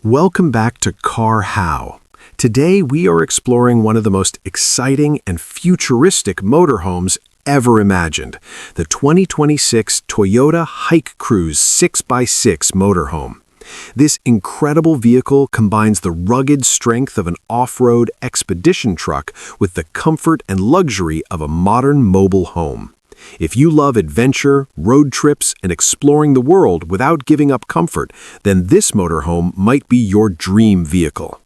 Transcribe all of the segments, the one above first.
Welcome back to CARHOW. Today we are exploring one of the most exciting and futuristic motorhomes ever imagined, the 2026 Toyota HikeCruze 6x6 Motorhome. This incredible vehicle combines the rugged strength of an off-road expedition truck with the comfort and luxury of a modern mobile home. If you love adventure, road trips, and exploring the world without giving up comfort, then this motorhome might be your dream vehicle.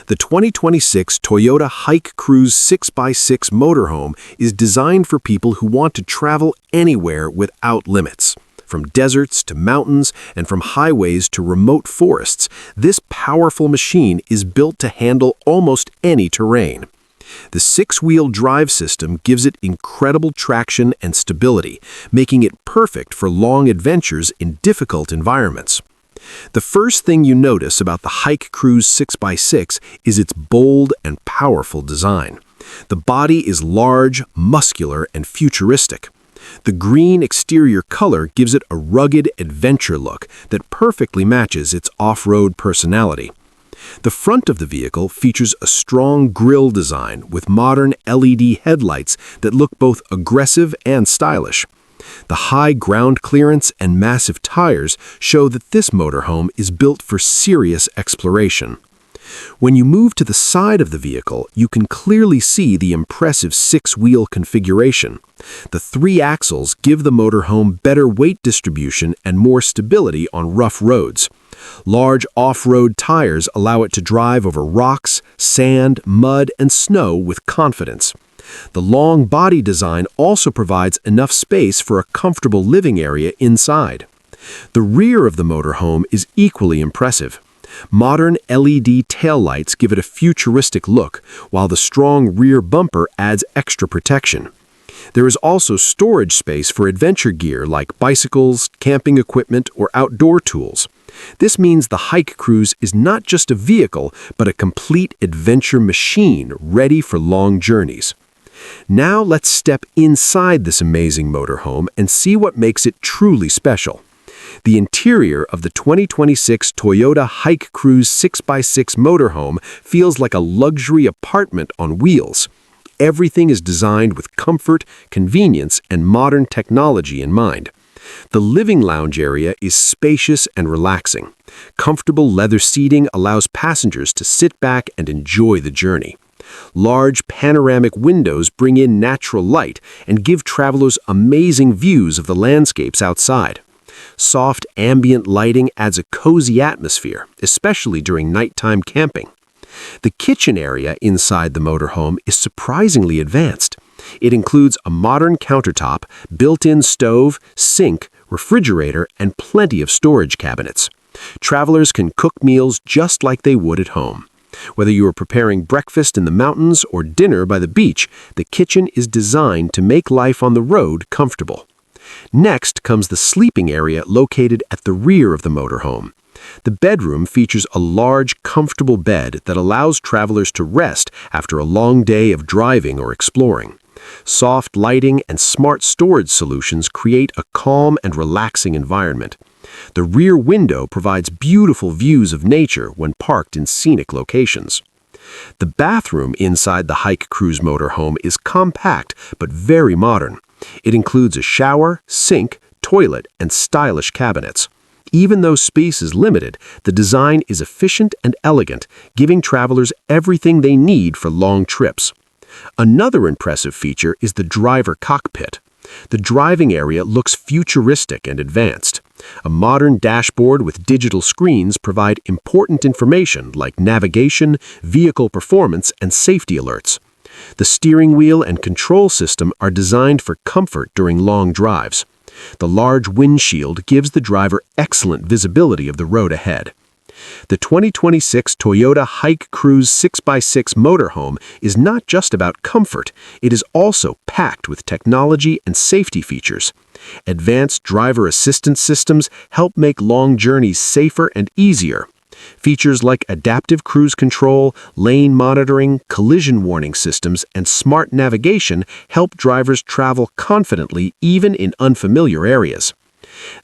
The 2026 Toyota HikeCruze 6x6 Motorhome is designed for people who want to travel anywhere without limits. From deserts to mountains and from highways to remote forests, this powerful machine is built to handle almost any terrain. The six-wheel drive system gives it incredible traction and stability, making it perfect for long adventures in difficult environments. The first thing you notice about the HikeCruze 6x6 is its bold and powerful design. The body is large, muscular, and futuristic. The green exterior color gives it a rugged adventure look that perfectly matches its off-road personality. The front of the vehicle features a strong grille design with modern LED headlights that look both aggressive and stylish. The high ground clearance and massive tires show that this motorhome is built for serious exploration. When you move to the side of the vehicle, you can clearly see the impressive six-wheel configuration. The three axles give the motorhome better weight distribution and more stability on rough roads. Large off-road tires allow it to drive over rocks, sand, mud, and snow with confidence. The long body design also provides enough space for a comfortable living area inside. The rear of the motorhome is equally impressive. Modern LED taillights give it a futuristic look, while the strong rear bumper adds extra protection. There is also storage space for adventure gear like bicycles, camping equipment, or outdoor tools. This means the HikeCruze is not just a vehicle, but a complete adventure machine ready for long journeys. Now let's step inside this amazing motorhome and see what makes it truly special. The interior of the 2026 Toyota HikeCruze 6x6 Motorhome feels like a luxury apartment on wheels. Everything is designed with comfort, convenience, and modern technology in mind. The living lounge area is spacious and relaxing. Comfortable leather seating allows passengers to sit back and enjoy the journey. Large panoramic windows bring in natural light and give travelers amazing views of the landscapes outside. Soft ambient lighting adds a cozy atmosphere, especially during nighttime camping. The kitchen area inside the motorhome is surprisingly advanced. It includes a modern countertop, built-in stove, sink, refrigerator, and plenty of storage cabinets. Travelers can cook meals just like they would at home. Whether you are preparing breakfast in the mountains or dinner by the beach, the kitchen is designed to make life on the road comfortable. Next comes the sleeping area located at the rear of the motorhome. The bedroom features a large, comfortable bed that allows travelers to rest after a long day of driving or exploring. Soft lighting and smart storage solutions create a calm and relaxing environment. The rear window provides beautiful views of nature when parked in scenic locations. The bathroom inside the HikeCruze motorhome is compact but very modern. It includes a shower, sink, toilet, and stylish cabinets. Even though space is limited, the design is efficient and elegant, giving travelers everything they need for long trips. Another impressive feature is the driver cockpit. The driving area looks futuristic and advanced. A modern dashboard with digital screens provide important information like navigation, vehicle performance, and safety alerts. The steering wheel and control system are designed for comfort during long drives. The large windshield gives the driver excellent visibility of the road ahead. The 2026 Toyota HikeCruze 6x6 Motorhome is not just about comfort, it is also packed with technology and safety features. Advanced driver assistance systems help make long journeys safer and easier. Features like adaptive cruise control, lane monitoring, collision warning systems, and smart navigation help drivers travel confidently even in unfamiliar areas.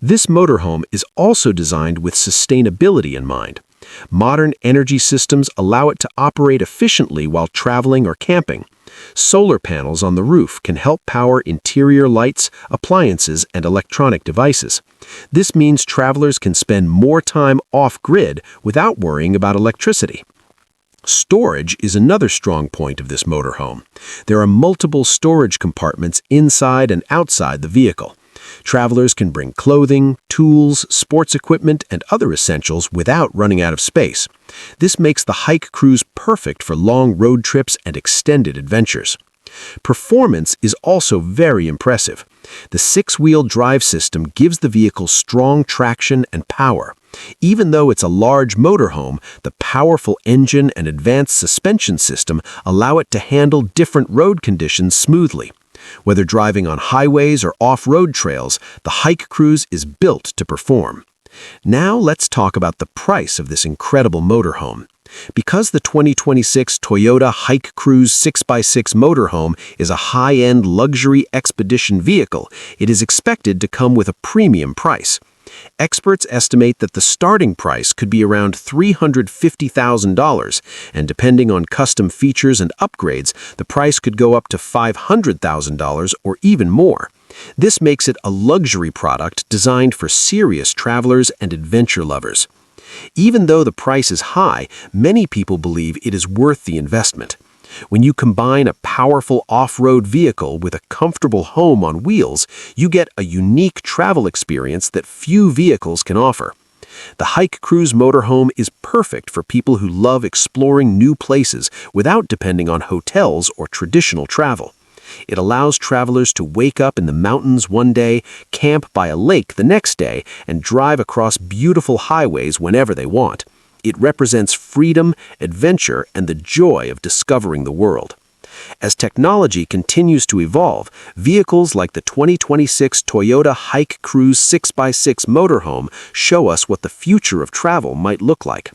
This motorhome is also designed with sustainability in mind. Modern energy systems allow it to operate efficiently while traveling or camping. Solar panels on the roof can help power interior lights, appliances, and electronic devices. This means travelers can spend more time off-grid without worrying about electricity. Storage is another strong point of this motorhome. There are multiple storage compartments inside and outside the vehicle. Travelers can bring clothing, tools, sports equipment, and other essentials without running out of space. This makes the HikeCruze perfect for long road trips and extended adventures. Performance is also very impressive. The six-wheel drive system gives the vehicle strong traction and power. Even though it's a large motorhome, the powerful engine and advanced suspension system allow it to handle different road conditions smoothly. Whether driving on highways or off-road trails, the HikeCruze is built to perform. Now let's talk about the price of this incredible motorhome. Because the 2026 Toyota HikeCruze 6x6 Motorhome is a high-end luxury expedition vehicle, it is expected to come with a premium price. Experts estimate that the starting price could be around $350,000, and depending on custom features and upgrades, the price could go up to $500,000 or even more. This makes it a luxury product designed for serious travelers and adventure lovers. Even though the price is high, many people believe it is worth the investment. When you combine a powerful off-road vehicle with a comfortable home on wheels, you get a unique travel experience that few vehicles can offer. The HikeCruze motorhome is perfect for people who love exploring new places without depending on hotels or traditional travel. It allows travelers to wake up in the mountains one day, camp by a lake the next day, and drive across beautiful highways whenever they want. It represents freedom, adventure, and the joy of discovering the world. As technology continues to evolve, vehicles like the 2026 Toyota HikeCruze 6x6 Motorhome show us what the future of travel might look like.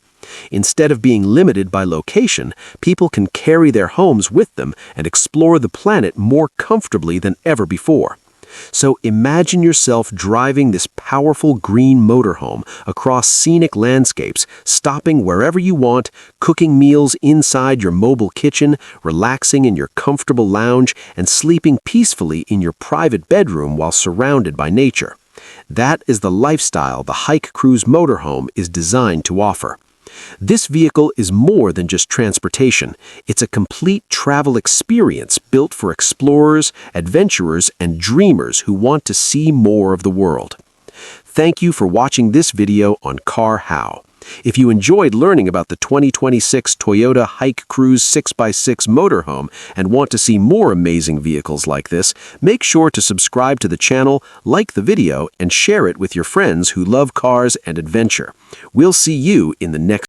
Instead of being limited by location, people can carry their homes with them and explore the planet more comfortably than ever before. So imagine yourself driving this powerful green motorhome across scenic landscapes, stopping wherever you want, cooking meals inside your mobile kitchen, relaxing in your comfortable lounge, and sleeping peacefully in your private bedroom while surrounded by nature. That is the lifestyle the HikeCruze motorhome is designed to offer. This vehicle is more than just transportation. It's a complete travel experience built for explorers, adventurers, and dreamers who want to see more of the world. Thank you for watching this video on CARHOW. If you enjoyed learning about the 2026 Toyota HikeCruze 6x6 Motorhome and want to see more amazing vehicles like this, make sure to subscribe to the channel, like the video, and share it with your friends who love cars and adventure. We'll see you in the next